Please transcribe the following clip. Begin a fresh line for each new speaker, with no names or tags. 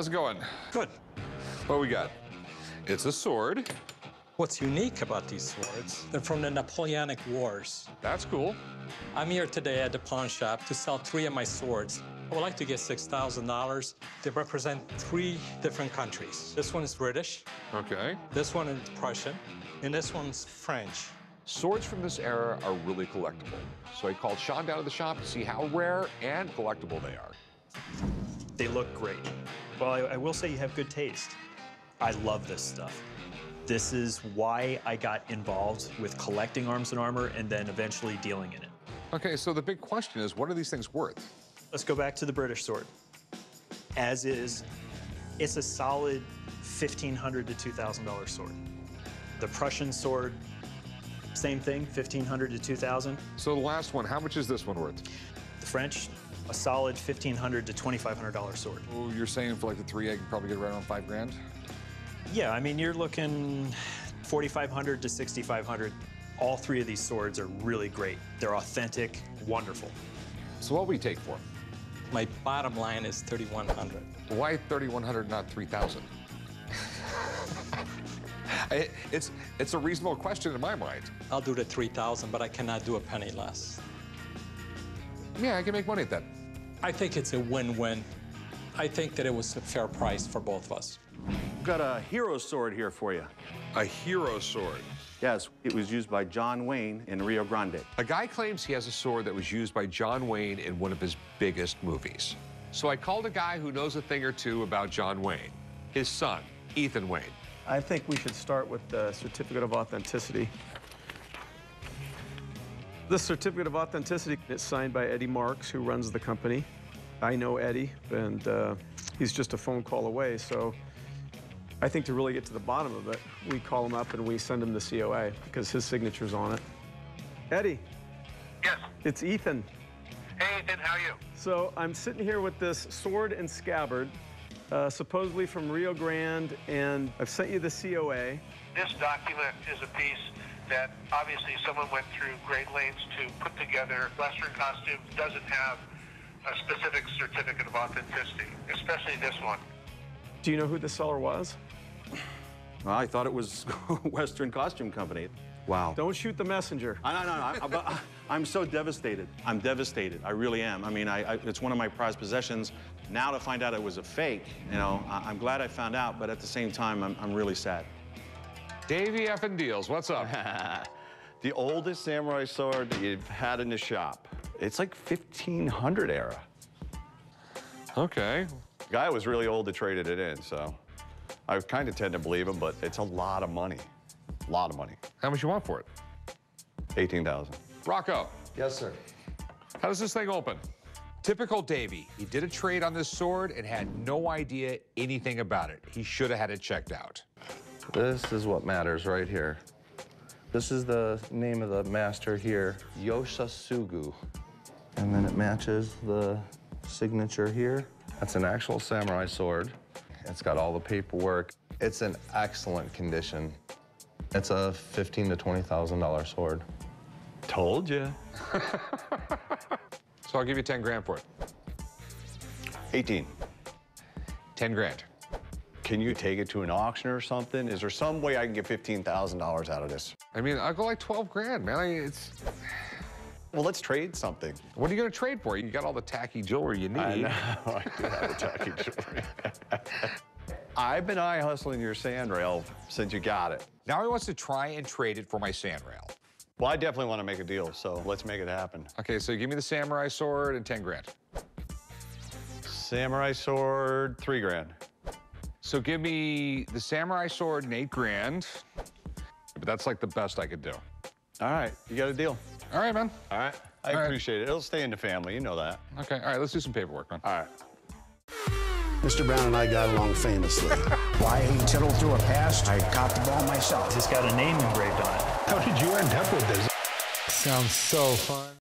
How's it going?
Good.
What we got? It's a sword.
What's unique about these swords, they're from the Napoleonic Wars.
That's cool.
I'm here today at the pawn shop to sell 3 of my swords. I would like to get $6,000. They represent 3 different countries. This one is British.
Okay.
This one is Prussian. And this one's French.
Swords from this era are really collectible. So I called Sean down to the shop to see how rare and collectible they are.
They look great. Well, I will say you have good taste. I love this stuff. This is why I got involved with collecting arms and armor and then eventually dealing in it.
Okay, so the big question is, what are these things worth?
Let's go back to the British sword. As is, it's a solid $1,500 to $2,000 sword. The Prussian sword, same thing, $1,500 to $2,000.
So the last one, how much is this one worth?
The French, a solid $1,500 to $2,500 sword.
Oh, you're saying for like the 3, I can probably get right around 5 grand?
Yeah, I mean, you're looking $4,500 to $6,500. All 3 of these swords are really great. They're authentic, wonderful.
So what will we take for them?
My bottom line is $3,100.
Why 3,100, not 3,000? It's a reasonable question in my mind.
I'll do the $3,000, but I cannot do a penny less.
Yeah, I can make money at that.
I think it's a win-win. I think that it was a fair price for both of us.
Got a hero sword here for you.
A hero sword.
Yes, it was used by John Wayne in Rio Grande.
A guy claims he has a sword that was used by John Wayne in one of his biggest movies. So I called a guy who knows a thing or two about John Wayne, his son, Ethan Wayne.
I think we should start with the certificate of authenticity. This certificate of authenticity is signed by Eddie Marks, who runs the company. I know Eddie, and he's just a phone call away, so I think to really get to the bottom of it, we call him up and we send him the COA because his signature's on it. Eddie.
Yes.
It's Ethan.
Hey, Ethan, how are you?
So I'm sitting here with this sword and scabbard, supposedly from Rio Grande, and I've sent you the COA.
This document is a piece that obviously someone went through great lengths to put together. Western costume doesn't have a specific certificate of authenticity, especially this one.
Do you know who the seller was?
Well, I thought it was Western Costume Company. Wow.
Don't shoot the messenger.
I'm so devastated. I'm devastated. I really am. I mean, it's one of my prized possessions. Now to find out it was a fake, you know, I'm glad I found out, but at the same time, I'm really sad.
Davey effing Deals, what's up?
The oldest samurai sword that you've had in the shop. It's like 1500 era.
Okay.
The guy was really old to traded it in, so I kind of tend to believe him, but it's a lot of money. A lot of money.
How much you want for it?
18,000.
Rocco.
Yes, sir.
How does this thing open? Typical Davey. He did a trade on this sword and had no idea anything about it. He should have had it checked out.
This is what matters right here. This is the name of the master here, Yoshisugu. And then it matches the signature here. That's an actual samurai sword. It's got all the paperwork. It's in excellent condition. It's a $15,000 to $20,000 sword.
Told you.
So I'll give you 10 grand for it.
18.
10 grand.
Can you take it to an auction or something? Is there some way I can get $15,000 out of this?
I mean, I'll go like 12 grand, man.
Well, let's trade something.
What are you gonna trade for? You got all the tacky jewelry you need.
I know, I do have the tacky jewelry. I've been eye hustling your sand rail since you got it.
Now he wants to try and trade it for my sand rail.
Well, I definitely want to make a deal, so let's make it happen.
Okay, so give me the samurai sword and 10 grand.
Samurai sword, 3 grand.
So give me the samurai sword and 8 grand. But that's like the best I could do.
All right, you got a deal.
All right, man.
All right, I appreciate it. It'll stay in the family, you know that.
Okay, all right, let's do some paperwork, man.
All right.
Mr. Brown and I got along famously.
Why he tittled through a past, I caught the ball myself.
It's got a name engraved on it.
How did you end up with this?
Sounds so fun.